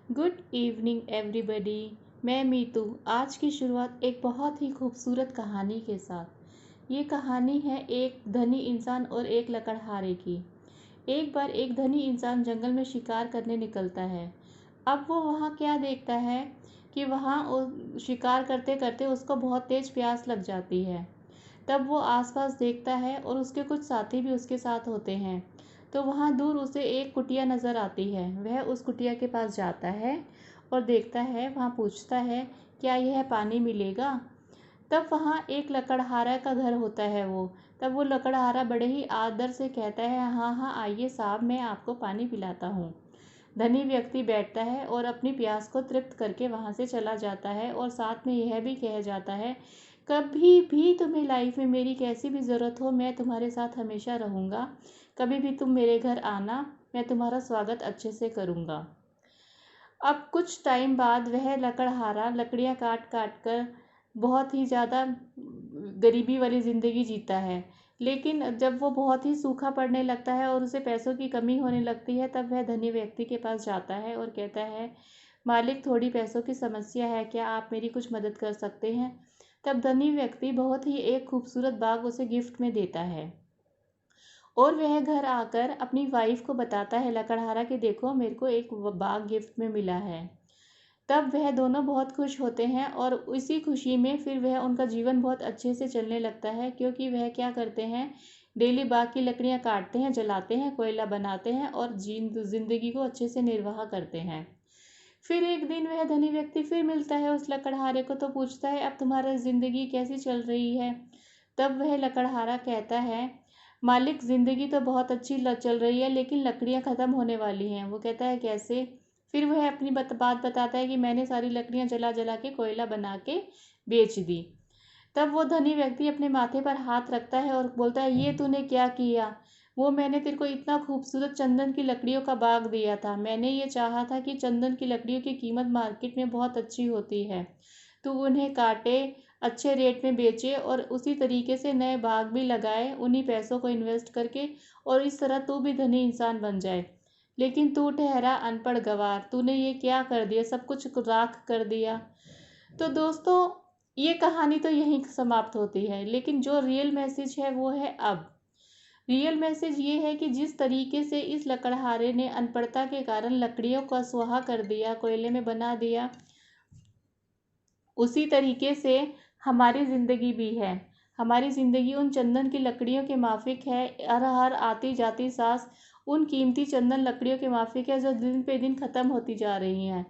Good evening everybody. मैं मीतू। आज की शुरुआत एक बहुत ही खूबसूरत कहानी के साथ। ये कहानी है एक धनी इंसान और एक लकड़हारे की। एक बार एक धनी इंसान जंगल में शिकार करने निकलता है। अब वो वहाँ क्या देखता है कि वहाँ शिकार करते करते उसको बहुत तेज प्यास लग जाती है। तब वो आसपास देखता है और उसके कुछ साथी भी उसके साथ होते हैं। तो वहाँ दूर उसे एक कुटिया नज़र आती है। वह उस कुटिया के पास जाता है और देखता है, वहाँ पूछता है, क्या यह पानी मिलेगा? तब वहाँ एक लकड़हारा का घर होता है तब वो लकड़हारा बड़े ही आदर से कहता है, हाँ हाँ आइए साहब, मैं आपको पानी पिलाता हूँ। धनी व्यक्ति बैठता है और अपनी प्यास को तृप्त करके वहाँ से चला जाता है और साथ में यह भी कह जाता है, कभी भी तुम्हें लाइफ में मेरी कैसी भी ज़रूरत हो, मैं तुम्हारे साथ हमेशा रहूँगा। कभी भी तुम मेरे घर आना, मैं तुम्हारा स्वागत अच्छे से करूँगा। अब कुछ टाइम बाद वह लकड़हारा लकड़ियाँ काट काट कर बहुत ही ज़्यादा गरीबी वाली ज़िंदगी जीता है। लेकिन जब वो बहुत ही सूखा पड़ने लगता है और उसे पैसों की कमी होने लगती है, तब वह धनी व्यक्ति के पास जाता है और कहता है, मालिक थोड़ी पैसों की समस्या है, क्या आप मेरी कुछ मदद कर सकते हैं? तब धनी व्यक्ति बहुत ही एक खूबसूरत बाग उसे गिफ्ट में देता है और वह घर आकर अपनी वाइफ को बताता है लकड़हारा कि देखो, मेरे को एक बाग गिफ्ट में मिला है। तब वह दोनों बहुत खुश होते हैं और इसी खुशी में फिर वह उनका जीवन बहुत अच्छे से चलने लगता है, क्योंकि वह क्या करते हैं, डेली बाग की लकड़ियाँ काटते हैं, जलाते हैं, कोयला बनाते हैं और जिंदगी को अच्छे से निर्वाह करते हैं। फिर एक दिन वह धनी व्यक्ति फिर मिलता है उस लकड़हारे को, तो पूछता है, अब तुम्हारा ज़िंदगी कैसी चल रही है? तब वह लकड़हारा कहता है, मालिक ज़िंदगी तो बहुत अच्छी चल रही है, लेकिन लकड़ियाँ ख़त्म होने वाली हैं। वो कहता है, कैसे? फिर वह अपनी बात बताता है कि मैंने सारी लकड़ियाँ जला जला के कोयला बना के बेच दी। तब वो धनी व्यक्ति अपने माथे पर हाथ रखता है और बोलता है, ये तूने क्या किया? वो मैंने तेरे को इतना खूबसूरत चंदन की लकड़ियों का बाग दिया था। मैंने ये चाहा था कि चंदन की लकड़ियों की कीमत मार्केट में बहुत अच्छी होती है, तू उन्हें काटे, अच्छे रेट में बेचे और उसी तरीके से नए बाग भी लगाए, उन्हीं पैसों को इन्वेस्ट करके, और इस तरह तू भी धनी इंसान बन जाए। लेकिन तू ठहरा अनपढ़ गवार, तूने ये क्या कर दिया, सब कुछ राख कर दिया। तो दोस्तों, ये कहानी तो यहीं समाप्त होती है, लेकिन जो रियल मैसेज है वो है, अब रियल मैसेज ये है कि जिस तरीके से इस लकड़हारे ने अनपढ़ता के कारण लकड़ियों का स्वाहा कर दिया, कोयले में बना दिया, उसी तरीके से हमारी ज़िंदगी भी है। हमारी ज़िंदगी उन चंदन की लकड़ियों के माफिक है। हर हर आती जाती सांस उन कीमती चंदन लकड़ियों के माफिक है, जो दिन पे दिन ख़त्म होती जा रही हैं।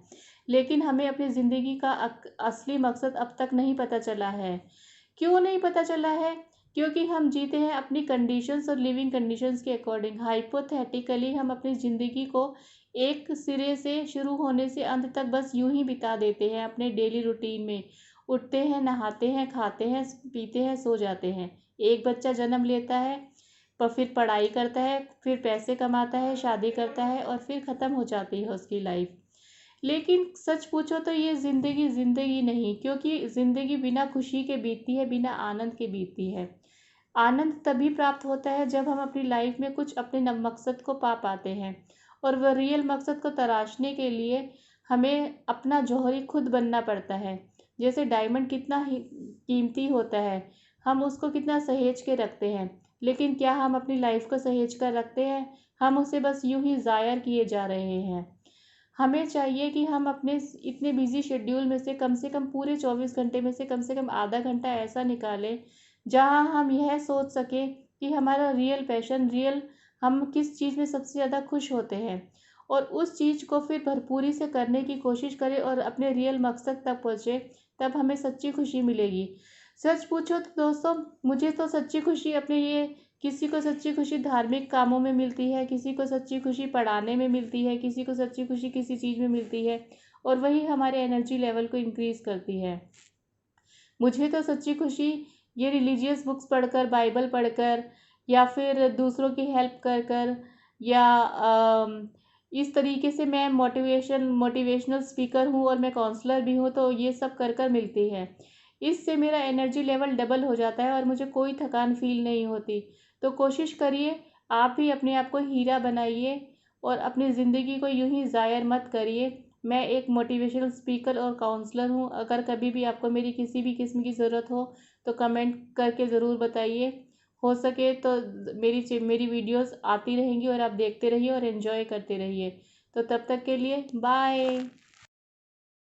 लेकिन हमें अपनी ज़िंदगी का असली मकसद अब तक नहीं पता चला है। क्यों नहीं पता चला है? क्योंकि हम जीते हैं अपनी कंडीशंस और लिविंग कंडीशंस के अकॉर्डिंग। हाइपोथेटिकली हम अपनी ज़िंदगी को एक सिरे से शुरू होने से अंत तक बस यूं ही बिता देते हैं अपने डेली रूटीन में। उठते हैं, नहाते हैं, खाते हैं, पीते हैं, सो जाते हैं। एक बच्चा जन्म लेता है, पर फिर पढ़ाई करता है, फिर पैसे कमाता है, शादी करता है और फिर ख़त्म हो जाती है उसकी लाइफ। लेकिन सच पूछो तो ये ज़िंदगी ज़िंदगी नहीं, क्योंकि ज़िंदगी बिना खुशी के बीतती है, बिना आनंद के बीतती है। आनंद तभी प्राप्त होता है जब हम अपनी लाइफ में कुछ अपने मकसद को पा पाते हैं, और वह रियल मकसद को तराशने के लिए हमें अपना जौहरी खुद बनना पड़ता है। जैसे डायमंड कितना ही कीमती होता है, हम उसको कितना सहेज के रखते हैं, लेकिन क्या हम अपनी लाइफ को सहेज कर रखते हैं? हम उसे बस यूं ही ज़ायर किए जा रहे हैं। हमें चाहिए कि हम अपने इतने बिजी शेड्यूल में से कम पूरे 24 घंटे में से कम आधा घंटा ऐसा निकालें जहां हम यह सोच सकें कि हमारा रियल पैशन, रियल हम किस चीज़ में सबसे ज़्यादा खुश होते हैं, और उस चीज़ को फिर भरपूरी से करने की कोशिश करें और अपने रियल मकसद तक पहुँचे। तब हमें सच्ची खुशी मिलेगी। सच पूछो तो दोस्तों, मुझे तो सच्ची खुशी अपने ये, किसी को सच्ची खुशी धार्मिक कामों में मिलती है, किसी को सच्ची खुशी पढ़ाने में मिलती है, किसी को सच्ची खुशी किसी चीज़ में मिलती है, और वही हमारे एनर्जी लेवल को इंक्रीज़ करती है। मुझे तो सच्ची खुशी ये रिलीजियस बुक्स पढ़कर, बाइबल पढ़कर, या फिर दूसरों की हेल्प कर कर, या इस तरीके से मैं मोटिवेशनल स्पीकर हूँ और मैं काउंसलर भी हूँ, तो ये सब कर कर मिलती है। इससे मेरा एनर्जी लेवल डबल हो जाता है और मुझे कोई थकान फील नहीं होती। तो कोशिश करिए, आप भी अपने आप को हीरा बनाइए और अपनी ज़िंदगी को यूं ही ज़ायर मत करिए। मैं एक मोटिवेशनल स्पीकर और काउंसलर हूँ। अगर कभी भी आपको मेरी किसी भी किस्म की ज़रूरत हो तो कमेंट करके ज़रूर बताइए। हो सके तो मेरी वीडियोस आती रहेंगी और आप देखते रहिए और एंजॉय करते रहिए। तो तब तक के लिए बाय।